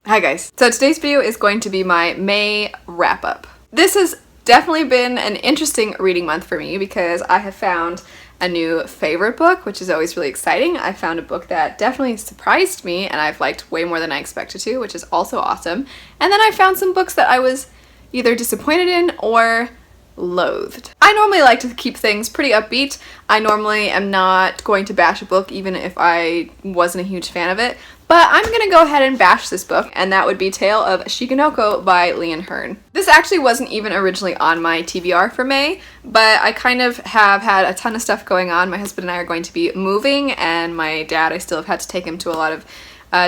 Hi guys. So today's video is going to be my May wrap-up. This has definitely been an interesting reading month for me because I have found a new favorite book, which is always really exciting. I found a book that definitely surprised me and I've liked way more than I expected to, which is also awesome. And then I found some books that I was either disappointed in or loathed. I normally like to keep things pretty upbeat. I normally am not going to bash a book even if I wasn't a huge fan of it, but I'm gonna go ahead and bash this book, and that would be Tale of Shecon by Leon Hearn. This actually wasn't even originally on my TBR for May, but I kind of have had a ton of stuff going on. My husband and I are going to be moving, and my dad, I still have had to take him to a lot of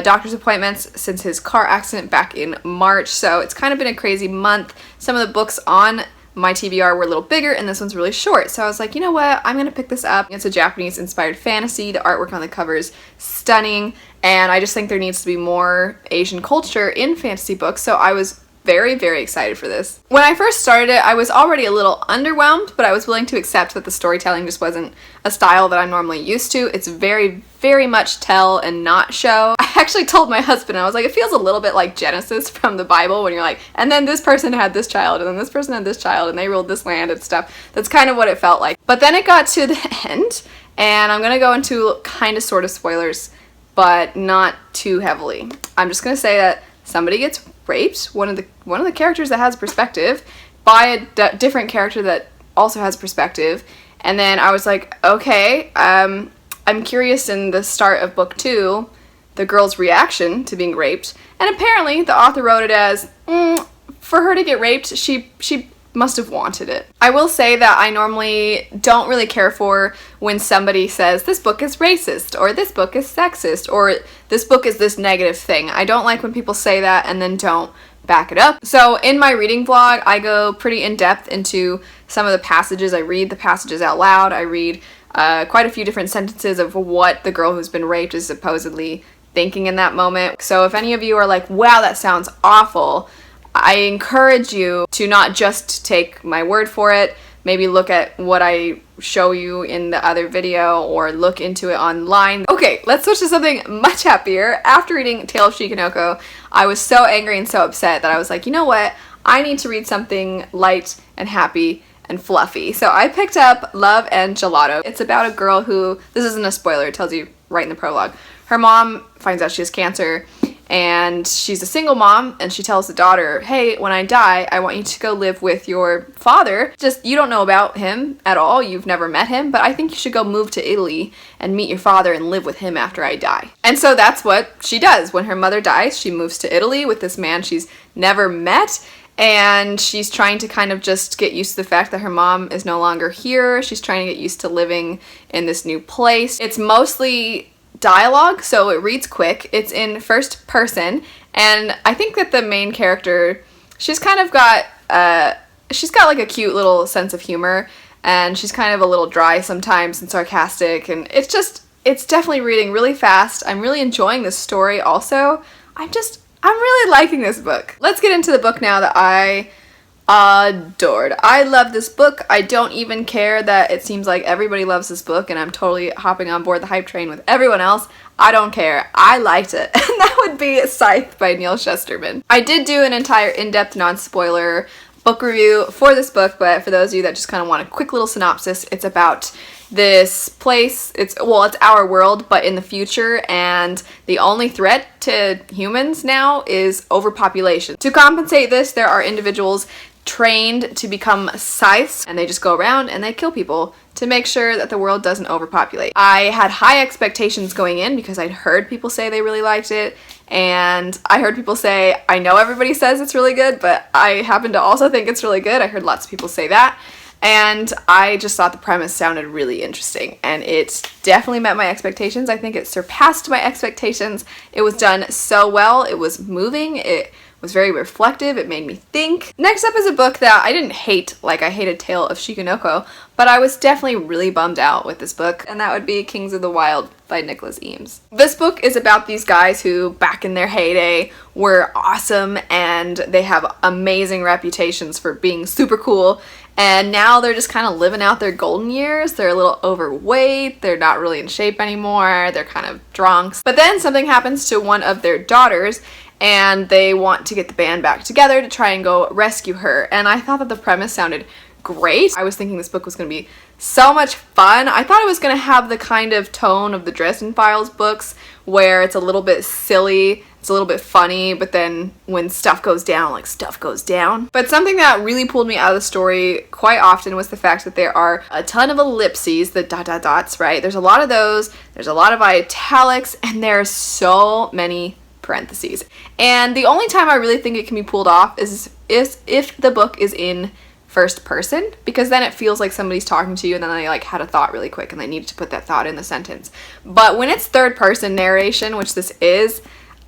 doctor's appointments since his car accident back in March, so it's kind of been a crazy month. Some of the books on my TBR were a little bigger and this one's really short, so I was like, you know what, I'm gonna pick this up. It's a Japanese inspired fantasy. The artwork on the cover is stunning, and I just think there needs to be more Asian culture in fantasy books, so I was very, very excited for this. When I first started it, I was already a little underwhelmed, but I was willing to accept that the storytelling just wasn't a style that I'm normally used to. It's very, very much tell and not show. I actually told my husband, I was like, it feels a little bit like Genesis from the Bible when you're like, and then this person had this child, and then this person had this child, and they ruled this land and stuff. That's kind of what it felt like. But then it got to the end, and I'm gonna go into kind of sort of spoilers, but not too heavily. I'm just gonna say that somebody gets raped, one of the characters that has perspective, by a different character that also has perspective, and then I was like, okay, I'm curious in the start of book 2, the girl's reaction to being raped, and apparently the author wrote it as, for her to get raped, she must have wanted it. I will say that I normally don't really care for when somebody says this book is racist, or this book is sexist, or this book is this negative thing. I don't like when people say that and then don't back it up. So in my reading vlog, I go pretty in depth into some of the passages. I read the passages out loud. I read quite a few different sentences of what the girl who's been raped is supposedly thinking in that moment. So if any of you are like, wow, that sounds awful, I encourage you to not just take my word for it, maybe look at what I show you in the other video or look into it online. Okay, let's switch to something much happier. After reading Tale of Shecon, I was so angry and so upset that I was like, you know what? I need to read something light and happy and fluffy. So I picked up Love and Gelato. It's about a girl who, this isn't a spoiler, it tells you right in the prologue. Her mom finds out she has cancer, and she's a single mom, and she tells the daughter, hey, when I die, I want you to go live with your father. Just, you don't know about him at all, you've never met him, but I think you should go move to Italy and meet your father and live with him after I die. And so that's what she does. When her mother dies, she moves to Italy with this man she's never met, and she's trying to kind of just get used to the fact that her mom is no longer here. She's trying to get used to living in this new place. It's mostly dialogue, so it reads quick. It's in first person, and I think that the main character, she's kind of got she's got like a cute little sense of humor, and she's kind of a little dry sometimes and sarcastic, and it's definitely reading really fast. I'm really enjoying this story also. I'm really liking this book. Let's get into the book now that I adored. I love this book. I don't even care that it seems like everybody loves this book and I'm totally hopping on board the hype train with everyone else. I don't care. I liked it. And that would be Scythe by Neil Shusterman. I did do an entire in-depth non-spoiler book review for this book, but for those of you that just kind of want a quick little synopsis, it's about this place. It's our world, but in the future, and the only threat to humans now is overpopulation. To compensate this, there are individuals trained to become scythes, and they just go around and they kill people to make sure that the world doesn't overpopulate. I had high expectations going in because I'd heard people say they really liked it, and I heard people say, I know everybody says it's really good, but I happen to also think it's really good. I heard lots of people say that, and I just thought the premise sounded really interesting, and it definitely met my expectations. I think it surpassed my expectations. It was done so well. It was moving. It was very reflective. It made me think. Next up is a book that I didn't hate like I hated Tale of Shecon, but I was definitely really bummed out with this book, and that would be Kings of the Wild by Nicholas Eames. This book is about these guys who, back in their heyday, were awesome, and they have amazing reputations for being super cool, and now they're just kind of living out their golden years. They're a little overweight, they're not really in shape anymore, they're kind of drunks. But then something happens to one of their daughters, and they want to get the band back together to try and go rescue her. And I thought that the premise sounded great. I was thinking this book was going to be so much fun. I thought it was going to have the kind of tone of the Dresden Files books where it's a little bit silly, it's a little bit funny, but then when stuff goes down, like stuff goes down. But something that really pulled me out of the story quite often was the fact that there are a ton of ellipses, the dot dot dots, right? There's a lot of those, there's a lot of italics, and there's so many parentheses. And the only time I really think it can be pulled off is if the book is in first person, because then it feels like somebody's talking to you and then they like had a thought really quick and they needed to put that thought in the sentence. But when it's third person narration, which this is,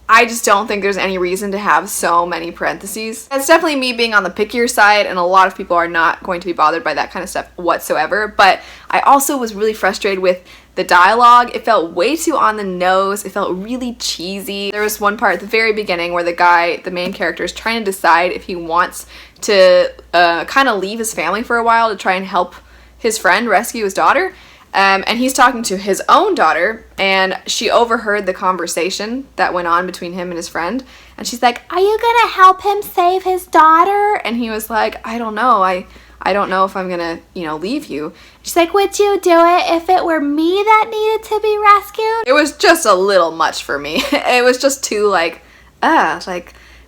I just don't think there's any reason to have so many parentheses. That's definitely me being on the pickier side, and a lot of people are not going to be bothered by that kind of stuff whatsoever. But I also was really frustrated with the dialogue. It felt way too on the nose. It felt really cheesy. There was one part at the very beginning where the main character, is trying to decide if he wants to kind of leave his family for a while to try and help his friend rescue his daughter. And he's talking to his own daughter, and she overheard the conversation that went on between him and his friend. And she's like, "Are you gonna help him save his daughter?" And he was like, "I don't know. I don't know if I'm gonna, leave you." She's like, "Would you do it if it were me that needed to be rescued?" It was just a little much for me. It was just too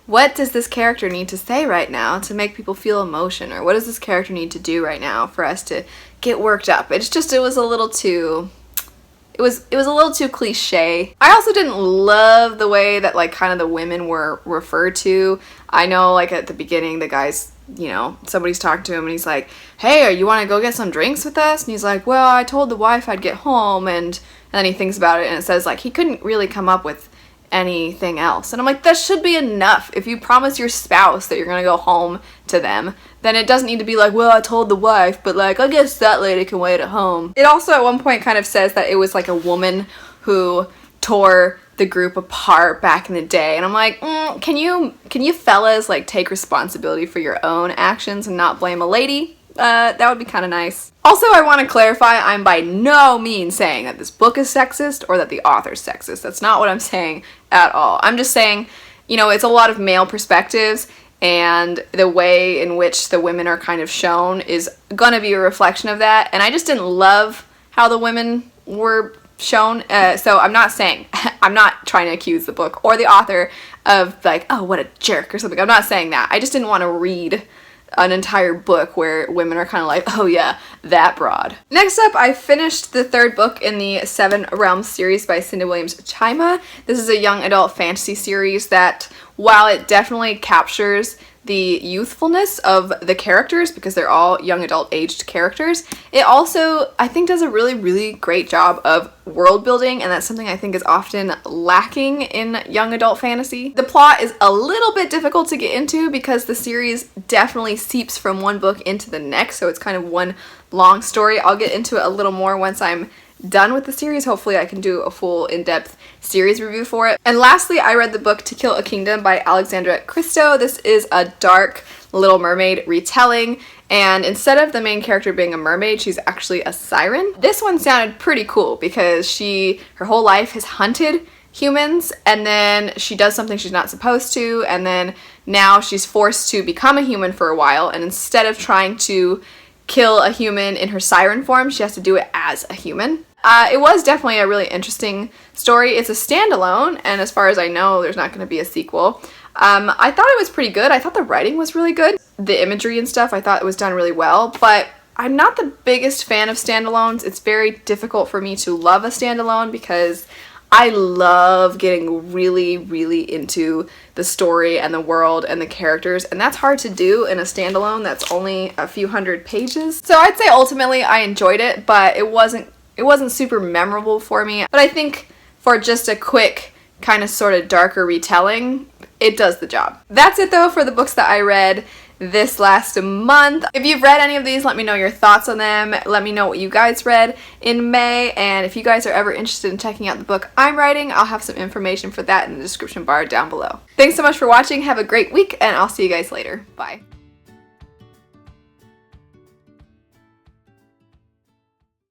what does this character need to say right now to make people feel emotion? Or what does this character need to do right now for us to get worked up? It was a little too cliche. I also didn't love the way that kind of the women were referred to. I know at the beginning the guy's, somebody's talking to him and he's like, "Hey, you want to go get some drinks with us?" And he's like, "Well, I told the wife I'd get home," and then he thinks about it and it says he couldn't really come up with anything else. And I'm like, that should be enough. If you promise your spouse that you're gonna go home to them, then it doesn't need to be "Well, I told the wife, but I guess that lady can wait at home." It also at one point kind of says that it was a woman who tore the group apart back in the day, and I'm like, can you fellas take responsibility for your own actions and not blame a lady? That would be kind of nice. Also, I want to clarify, I'm by no means saying that this book is sexist or that the author's sexist. That's not what I'm saying at all. I'm just saying, it's a lot of male perspectives, and the way in which the women are kind of shown is gonna be a reflection of that, and I just didn't love how the women were shown. So I'm not saying, I'm not trying to accuse the book or the author of "Oh, what a jerk" or something. I'm not saying that. I just didn't want to read an entire book where women are kind of "Oh yeah, that broad." Next up, I finished the third book in the Seven Realms series by Cindy Williams Chima. This is a young adult fantasy series that, while it definitely captures the youthfulness of the characters because they're all young adult aged characters, it also, I think, does a really, really great job of world building, and that's something I think is often lacking in young adult fantasy. The plot is a little bit difficult to get into because the series definitely seeps from one book into the next, so it's kind of one long story. I'll get into it a little more once I'm done with the series. Hopefully I can do a full in-depth series review for it. And lastly, I read the book To Kill a Kingdom by Alexandra Christo. This is a dark Little Mermaid retelling, and instead of the main character being a mermaid, she's actually a siren. This one sounded pretty cool because her whole life has hunted humans, and then she does something she's not supposed to, and then now she's forced to become a human for a while, and instead of trying to kill a human in her siren form, she has to do it as a human. It was definitely a really interesting story. It's a standalone, and as far as I know, there's not going to be a sequel. I thought it was pretty good. I thought the writing was really good. The imagery and stuff, I thought it was done really well, but I'm not the biggest fan of standalones. It's very difficult for me to love a standalone because I love getting really, really into the story and the world and the characters, and that's hard to do in a standalone that's only a few hundred pages. So I'd say ultimately I enjoyed it, but it wasn't super memorable for me. But I think for just a quick kind of sort of darker retelling, it does the job. That's it though for the books that I read this last month. If you've read any of these, let me know your thoughts on them. Let me know what you guys read in May, and if you guys are ever interested in checking out the book I'm writing, I'll have some information for that in the description bar down below. Thanks so much for watching. Have a great week, and I'll see you guys later. Bye.